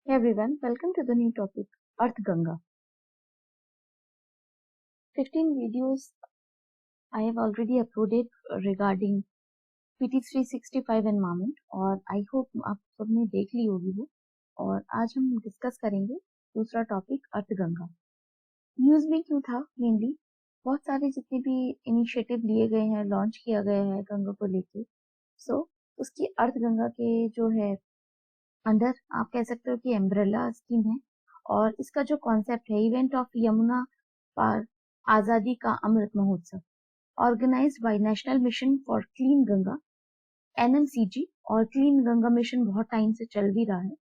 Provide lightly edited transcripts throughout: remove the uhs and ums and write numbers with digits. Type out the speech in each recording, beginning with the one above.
Hey everyone, welcome to the new topic, Earth Ganga. 15 videos I have already uploaded regarding PT 365 environment और I hope आप सबने देख ली होगी वो। और आज हम डिस्कस करेंगे दूसरा टॉपिक अर्थ गंगा। न्यूज में क्यों था? मेनली बहुत सारे जितने भी इनिशिएटिव लिए गए हैं, लॉन्च किया गया है गंगा को लेके, उसकी अर्थ गंगा के जो है अंडर आप कह सकते हो कि एम्ब्रेला स्कीम है। और इसका जो कॉन्सेप्ट है, इवेंट ऑफ यमुना पार आजादी ka Amrit Mahotsav, organised by national mission for clean Ganga NMCG। और क्लीन गंगा मिशन बहुत टाइम से चल भी रहा है।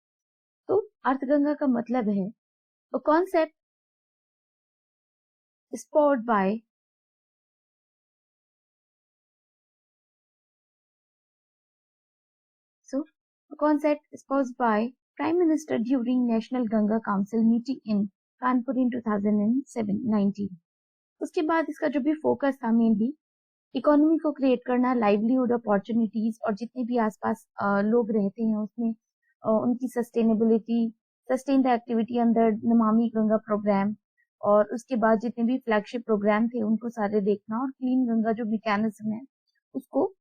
तो अर्थ गंगा का मतलब है a concept spurred by Prime Minister during National Ganga Council meeting in Kanpur in 2019। उसके बाद इसका जो भी फोकस था मेनली इकोनॉमी को क्रिएट करना, लाइवलीहुड अपॉर्चुनिटीज और जितने भी आसपास लोग रहते हैं उसमें उनकी सस्टेन्ड एक्टिविटी अंदर नमामि गंगा प्रोग्राम, और उसके बाद जितने भी फ्लैगशिप प्रोग्राम थे उनको सारे देखना, और क्लीन गंगा जो मैकेनिज्म है उसको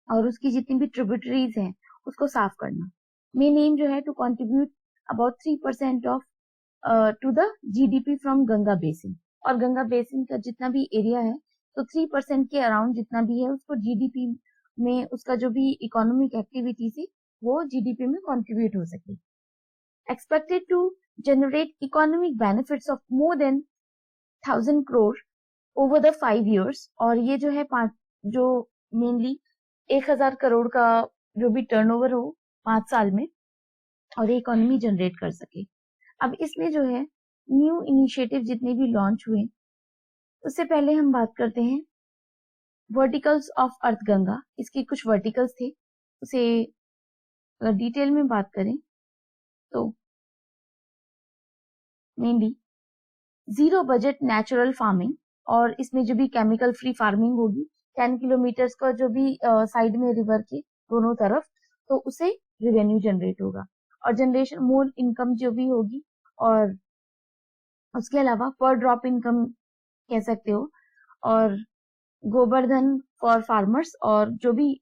और उसकी जितनी भी ट्रिब्यूटरीज हैं उसको साफ करना। मेन एम जो है to contribute about 3% of to the GDP फ्रॉम गंगा बेसिन। और गंगा बेसिन का जितना भी एरिया है तो 3% के अराउंड जितना भी है उसको GDP में उसका जो भी इकोनॉमिक एक्टिविटी थी वो GDP में कंट्रीब्यूट हो सके। Expected to generate economic benefits of more than 1000 crore over the 5 years। और ये जो है जो मेनली 1000 करोड़ का जो भी टर्नओवर हो 5 साल में, और ये इकोनॉमी जनरेट कर सके। अब इसमें जो है न्यू इनिशिएटिव जितने भी लॉन्च हुए, उससे पहले हम बात करते हैं वर्टिकल्स ऑफ अर्थ गंगा। इसके कुछ वर्टिकल्स थे, उसे डिटेल में बात करें तो mainly zero budget natural farming, और इसमें जो भी केमिकल फ्री फार्मिंग होगी 10 किलोमीटर्स का जो भी साइड में रिवर के दोनों तरफ, तो उसे रेवेन्यू जनरेट होगा और जनरेशन मोर इनकम जो भी होगी। और उसके अलावा पर ड्रॉप इनकम कह सकते हो, और गोबर्धन फॉर फार्मर्स। और जो भी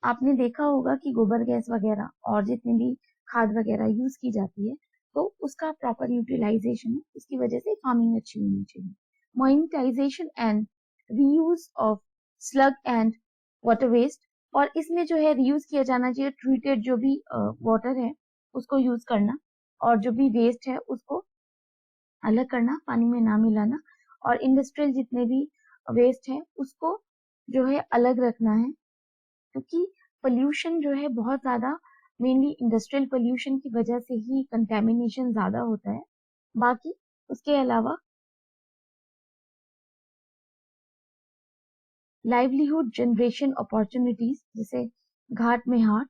आपने देखा होगा कि गोबर गैस वगैरह और जितनी भी खाद वगैरह यूज की जाती है तो उसका प्रॉपर यूटिलाइजेशन है, इसकी वजह से फार्मिंग अच्छी होनी चाहिए। Monetisation and reuse of slag and water waste, और इसमें जो है रीयूज किया जाना चाहिए ट्रीटेड जो भी वाटर है उसको यूज करना, और जो भी वेस्ट है उसको अलग करना, पानी में ना मिलाना, और इंडस्ट्रियल जितने भी वेस्ट है उसको जो है अलग रखना है, क्योंकि पोल्यूशन जो है बहुत ज्यादा मेनली इंडस्ट्रियल पोल्यूशन की वजह से ही कंटेमिनेशन ज्यादा होता है। बाकी उसके अलावा लाइवलीहुड जनरेशन अपॉर्चुनिटीज जैसे घाट में हाट,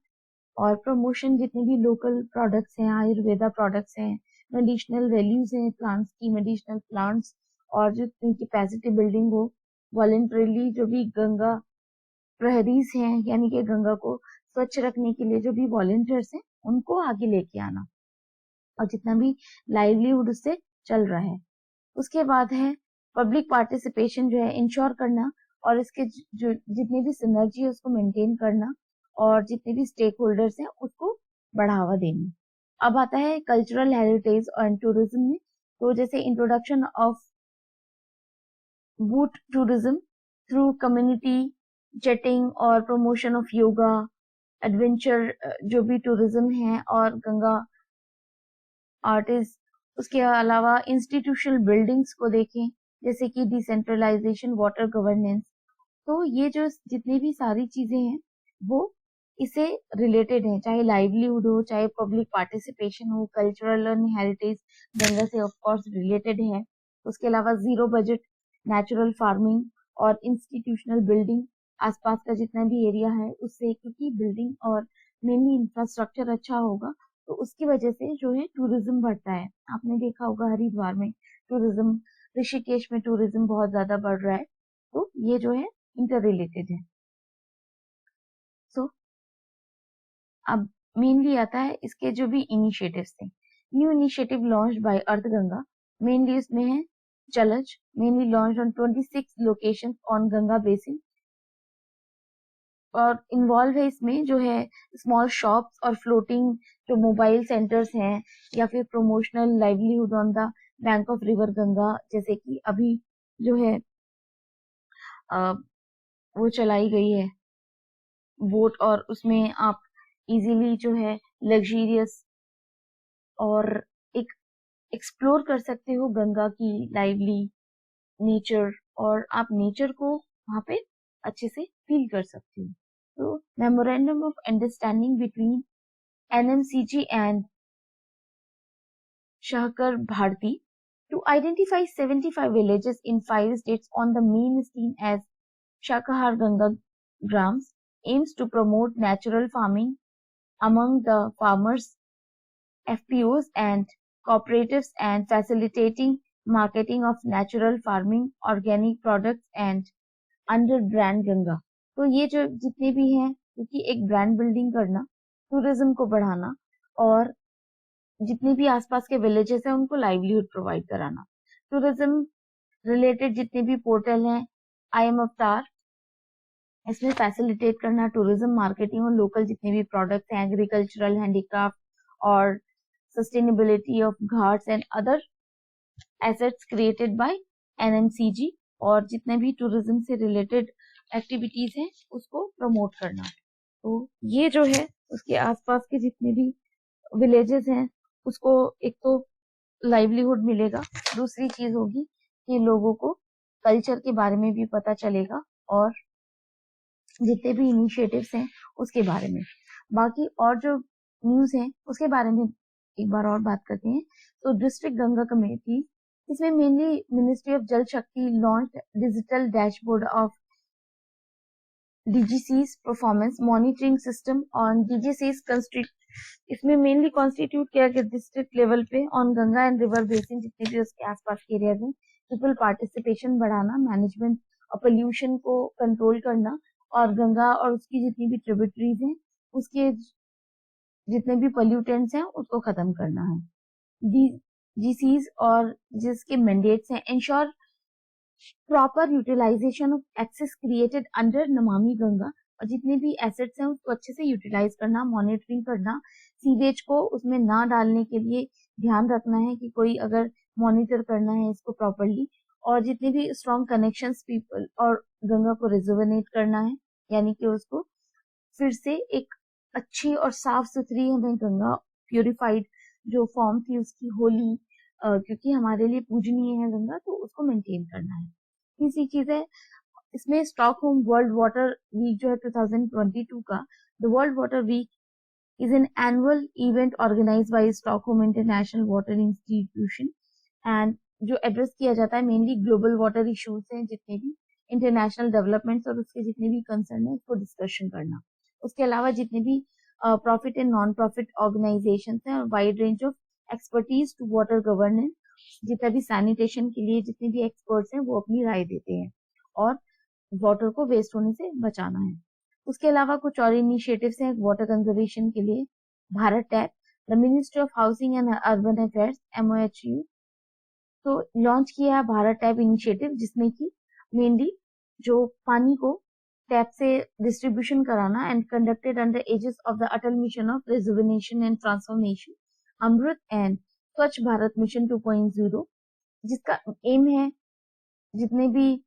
और प्रमोशन जितने भी लोकल प्रोडक्ट्स हैं, आयुर्वेदा प्रोडक्ट्स हैं, मेडिसिनल वैल्यूज हैं प्लांट्स की, मेडिसिनल प्लांट्स, और जितनी कैपेसिटी बिल्डिंग हो, वॉलेंटरीली जो भी गंगा प्रहरीज हैं यानी कि गंगा को स्वच्छ रखने के लिए जो भी वॉलेंटियर्स हैं उनको आगे लेके आना, और जितना भी लाइवलीहुड उससे चल रहा है। उसके बाद है पब्लिक पार्टिसिपेशन जो है इंश्योर करना, और इसके जो जितनी भी सिनर्जी है उसको मेंटेन करना, और जितने भी स्टेक होल्डर्स हैं उसको बढ़ावा देना। अब आता है कल्चरल हेरिटेज और टूरिज्म में, तो जैसे introduction of boot tourism through community jetting और प्रमोशन ऑफ योगा एडवेंचर जो भी टूरिज्म है, और गंगा आर्टिस्ट। उसके अलावा इंस्टीट्यूशनल बिल्डिंग्स को देखें जैसे कि डिसेंट्रलाइजेशन, वाटर गवर्नेंस। तो ये जो जितनी भी सारी चीजें हैं वो इसे रिलेटेड है, चाहे लाइवलीहुड हो, चाहे पब्लिक पार्टिसिपेशन हो, कल्चरल एंड हेरिटेज गंगा से ऑफ कोर्स रिलेटेड है। उसके अलावा जीरो बजट नेचुरल फार्मिंग और इंस्टीट्यूशनल बिल्डिंग, आसपास का जितना भी एरिया है उससे, क्योंकि बिल्डिंग और मेनली इंफ्रास्ट्रक्चर अच्छा होगा तो उसकी वजह से जो है टूरिज्म बढ़ता है। आपने देखा होगा हरिद्वार में टूरिज्म, ऋषिकेश में टूरिज्म बहुत ज्यादा बढ़ रहा है, तो ये जो है इंटर रिलेटेड है। सो अब मेनली आता है इसके जो भी इनिशिएटिव्स थे। New initiative launched by Arth Ganga, mainly उसमें है Jalaj, mainly launched on 26 locations on Ganga basin, और इन्वॉल्व है इसमें जो है स्मॉल शॉप्स और फ्लोटिंग जो मोबाइल सेंटर्स हैं, या फिर promotional livelihood on the bank of river Ganga, जैसे कि अभी जो है वो चलाई गई है बोट, और उसमें आप इजीली जो है लग्जीरियस और एक एक्सप्लोर कर सकते हो गंगा की लाइवली नेचर, और आप नेचर को वहां पे अच्छे से फील कर सकते हो। तो memorandum of understanding between NMCG and Shahkar Bharti to identify 75 villages in 5 states on the main stream as Shakahar Ganga Grams aims to promote natural farming among the farmers, FPOs and cooperatives, and facilitating marketing of natural farming, organic products and under brand Ganga. तो ये जो जितने भी हैं, क्योंकि एक brand building करना, tourism को बढ़ाना, और जितने भी आसपास के विलेजेस हैं उनको लाइवलीहुड प्रोवाइड कराना। टूरिज्म रिलेटेड जितने भी पोर्टल हैं, IM अवतार, इसमें फैसिलिटेट करना टूरिज्म मार्केटिंग और लोकल जितने भी प्रोडक्ट्स हैं, एग्रीकल्चरल, हैंडीक्राफ्ट और sustainability of Ghats and other assets created by NMCG, और जितने भी टूरिज्म से रिलेटेड एक्टिविटीज हैं उसको प्रमोट करना। तो ये जो है उसके आसपास के जितने भी विलेजेस हैं उसको एक तो लाइवलीहुड मिलेगा, दूसरी चीज होगी कि लोगों को कल्चर के बारे में भी पता चलेगा, और जितने भी इनिशिएटिव्स हैं उसके बारे में। बाकी और जो न्यूज है उसके बारे में एक बार और बात करते हैं। तो डिस्ट्रिक्ट गंगा कमेटी, इसमें मेनली मिनिस्ट्री ऑफ जल शक्ति launch digital dashboard of DGC's performance monitoring system on DGC's इसमें मेनली कॉन्स्टिट्यूट किया गया डिस्ट्रिक्ट लेवल पे on Ganga and river basin, जितने भी उसके आसपास के एरियाज हैं, पीपल पार्टिसिपेशन बढ़ाना, मैनेजमेंट और पोल्यूशन को कंट्रोल करना, और गंगा और उसकी जितनी भी ट्रिब्यूटरीज हैं उसके जितने भी पोल्यूटेंट्स हैं उसको खत्म करना है। DGC's और जिसके मैंडेट्स हैं, ensure proper utilisation of access created under Namami Ganga, और जितने भी एसेट्स हैं उसको अच्छे से यूटिलाइज करना, मॉनिटरिंग करना, सीवेज को उसमें ना डालने के लिए ध्यान रखना है कि कोई अगर मॉनिटर करना है इसको प्रॉपरली, और जितने भी स्ट्रॉन्ग कनेक्शंस पीपल और गंगा को रिजुवेनेट करना है, यानी कि उसको फिर से एक अच्छी और साफ सुथरी हमें गंगा प्यूरिफाइड जो फॉर्म थी उसकी होली, क्योंकि हमारे लिए पूजनीय है गंगा, तो उसको मेंटेन करना है। तीसरी चीज है इसमें स्टॉकहोम वर्ल्ड वाटर वीक जो है 2022 का, the world water week is an annual event organised by Stockholm international water institution, and जो एड्रेस किया जाता है मेनली ग्लोबल वाटर इश्यूज हैं, जितने भी इंटरनेशनल डेवलपमेंट्स और उसके जितने भी कंसर्न है उसको डिस्कशन करना। उसके अलावा जितने भी profit and non profit organisation हैं, और wide range of expertise to water governance, जितना भी सैनिटेशन के लिए जितने भी एक्सपर्ट्स हैं वो अपनी राय देते हैं, और वाटर को वेस्ट होने से बचाना है। उसके अलावा कुछ और इनिशिएटिव्स हैं वाटर कंजर्वेशन के लिए। Bharat tap, the ministry of housing and urban affairs MOHU तो लॉन्च किया है भारत टैप इनिशिएटिव, जिसमें कि मेनली जो पानी को टैप से डिस्ट्रीब्यूशन कराना, and conducted under aegis of the Atal mission of rejuvenation and transformation, Amrut and Swachh Bharat mission 2.0, जिसका एम है जितने भी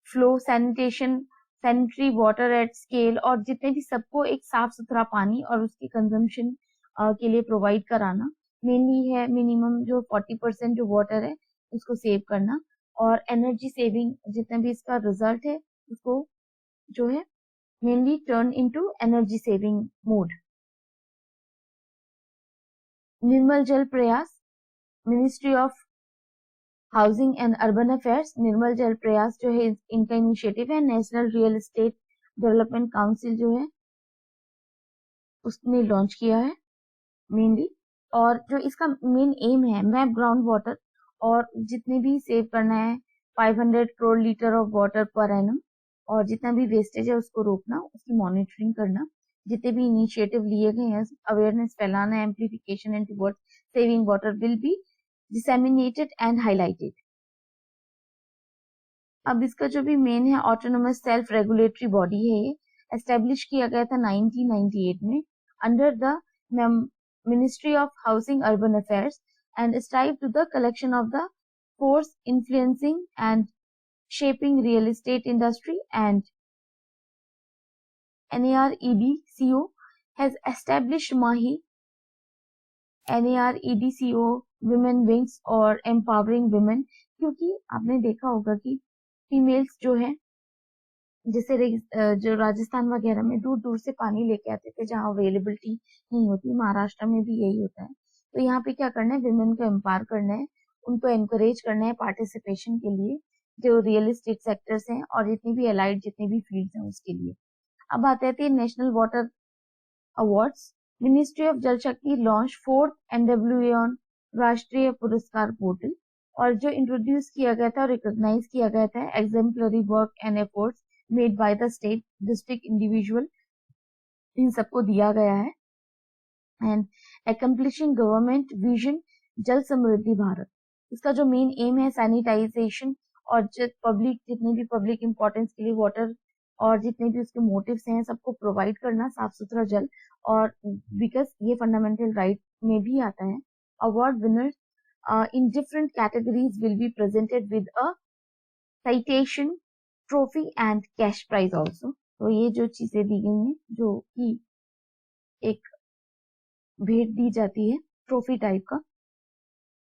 flow sanitation, sanitary water at scale, और जितने भी सबको एक साफ सुथरा पानी और उसके कंजम्पशन के लिए प्रोवाइड कराना। मेनली है मिनिमम जो 40% जो वाटर है उसको सेव करना, और एनर्जी सेविंग जितना भी इसका रिजल्ट है उसको जो है mainly turn into energy saving mode. Nirmal Jal Prayas, ministry of housing and urban affairs, Nirmal Jal Prayas जो है इनका इनिशिएटिव है। National real estate development council जो है उसने लॉन्च किया है मेनली, और जो इसका मेन एम है मैप ग्राउंड वाटर, और जितने भी सेव करना है 500 crore litre of water per annum, और जितना भी वेस्टेज है उसको रोकना, उसकी मॉनिटरिंग करना, जितने भी इनिशिएटिव लिए गए हैं अवेयरनेस फैलाना, amplification and towards saving water will be disseminated and highlighted. अब इसका जो भी मेन है ऑटोनोमस सेल्फ रेगुलेटरी बॉडी है, ये एस्टेब्लिश किया गया था 1998 में under the ministry of housing urban affairs and strive to the collection of the force influencing and shaping real estate industry, and NAREDCO has established NAREDCO women wings और empowering women, क्योंकि आपने देखा होगा कि फीमेल्स जो है जैसे जो राजस्थान वगैरह में दूर दूर से पानी लेके आते थे जहाँ अवेलेबिलिटी नहीं होती, महाराष्ट्र में भी यही होता है। तो यहाँ पे क्या करना है, विमेन को एम्पावर करना है, उनको एनकरेज करना है पार्टिसिपेशन के लिए, जो रियल एस्टेट सेक्टर्स हैं और जितनी भी अलाइड जितनी भी फील्ड्स हैं उसके लिए। अब आते हैं national water awards. Ministry of जल शक्ति लॉन्च 4th NWA ऑन राष्ट्रीय पुरस्कार पोर्टल, और जो इंट्रोड्यूस किया गया था और रिकॉग्नाइज किया गया था exemplary work and efforts made by the state, district, individual, इन सबको दिया गया है। एंड एकम्प्लिशिंग गवर्नमेंट विजन जल समृद्धि भारत, इसका जो मेन एम है सैनिटाइजेशन और पब्लिक जितने भी पब्लिक इंपॉर्टेंस के लिए वाटर और जितने भी उसके मोटिव्स हैं सबको प्रोवाइड करना साफ सुथरा जल, और बिकॉज ये फंडामेंटल राइट में भी आता है। Award winners in different categories will be presented with a citation, trophy and cash prize also. तो ये जो चीजें दी गई हैं जो कि एक भेंट दी जाती है ट्रॉफी टाइप का।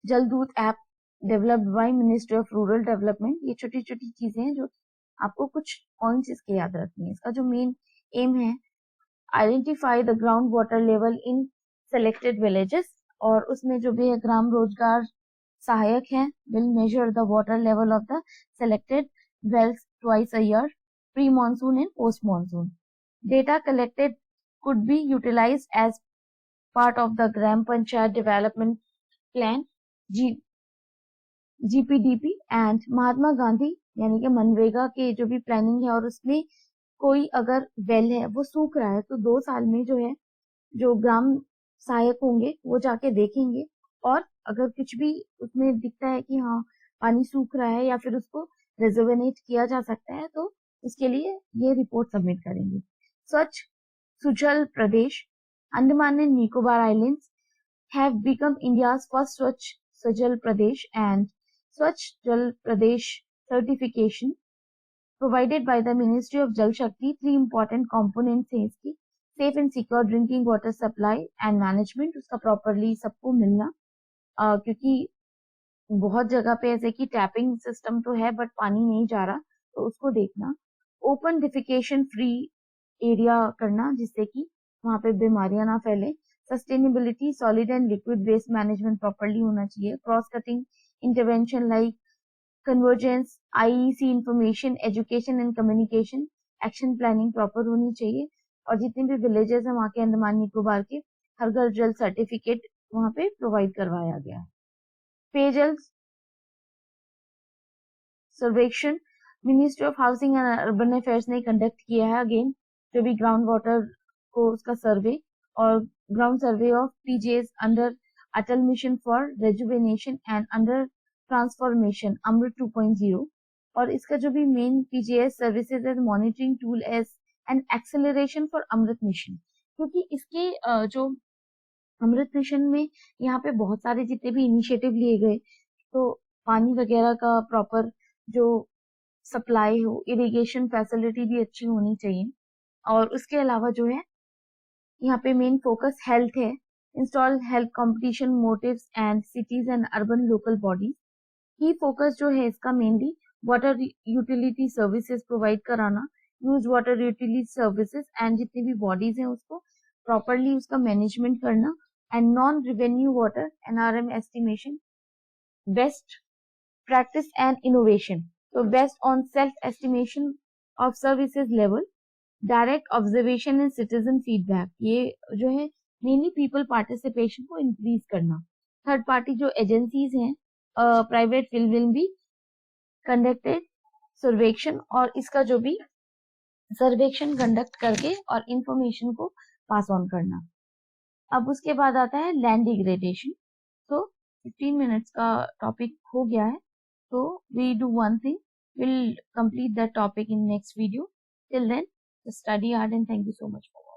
Jaldoot app developed by ministry of rural development, ये छोटी छोटी चीजें हैं जो आपको कुछ पॉइंट्स इसके याद रखने हैं। इसका जो मेन एम है identify the ground water level in selected villages, और उसमें जो भी है ग्राम रोजगार सहायक है will measure the water level of the selected wells twice a year, pre monsoon and post monsoon. Data collected could be utilized as part of the Gram Panchayat Development Plan GPDP and Mahatma Gandhi यानी कि मनरेगा के जो भी planning है, और उसमें कोई अगर वेल है वो सूख रहा है तो 2 साल में जो है जो ग्राम सहायक होंगे वो जाके देखेंगे, और अगर कुछ भी उसमें दिखता है कि हाँ पानी सूख रहा है या फिर उसको रिजर्वेनेट किया जा सकता है तो उसके लिए ये रिपोर्ट सबमिट करेंगे। स्वच्छ सुजल प्रदेश, Andaman and Nicobar Islands have become India's first Swachh Sajal Pradesh and Swachh Jal Pradesh certification provided by the Ministry of Jal Shakti। 3 important components हैं इसकी, safe and secure drinking water supply and management, उसका properly सबको मिलना, क्योंकि बहुत जगह पे ऐसे कि टैपिंग सिस्टम तो है बट पानी नहीं जा रहा, तो उसको देखना। ओपन डिफिकेशन फ्री एरिया करना जिससे कि वहां पे बीमारियां ना फैले। Sustainability, solid and liquid waste management properly होना चाहिए। Cross cutting intervention like convergence, IEC information, education and communication, action planning proper होनी चाहिए। और जितने भी विलेजेस हैं वहां के अंडमान निकोबार के हर घर जल सर्टिफिकेट वहां पे प्रोवाइड करवाया गया है। पेयजल सर्वेक्षण ministry of housing and urban affairs ने कंडक्ट किया है। अगेन जो भी ग्राउंड वाटर को उसका सर्वे और ground survey of PJs under Atal mission for rejuvenation and under transformation Amrut 2.0, और इसका जो भी main PJS services as monitoring tool as an acceleration for Amrut mission, क्योंकि इसके जो अमृत मिशन में यहाँ पे बहुत सारे जितने भी इनिशिएटिव लिए गए तो पानी वगैरह का प्रॉपर जो सप्लाई हो, इरिगेशन फैसिलिटी भी अच्छी होनी चाहिए। और उसके अलावा जो है यहाँ पे मेन फोकस हेल्थ है। Install health competition motives and cities and urban local bodies, की फोकस जो है इसका mainly water utility services provide कराना, use water utility services and जितनी भी बॉडीज हैं उसको प्रॉपरली उसका मैनेजमेंट करना, and non revenue water NRM estimation, best practice and innovation, तो best on self estimation of services level, direct observation and citizen feedback, ये जो है मेनली पीपल पार्टिसिपेशन को इंक्रीज करना। थर्ड पार्टी जो एजेंसीज हैं प्राइवेट विल बी कंडक्टेड सर्वेक्षण, और इसका जो भी सर्वेक्षण कंडक्ट करके और इंफॉर्मेशन को पास ऑन करना। अब उसके बाद आता है लैंड डिग्रेडेशन। तो 15 मिनट्स का टॉपिक हो गया है, तो we do one thing, will complete that topic in next video. Till then, study hard and thank you so much for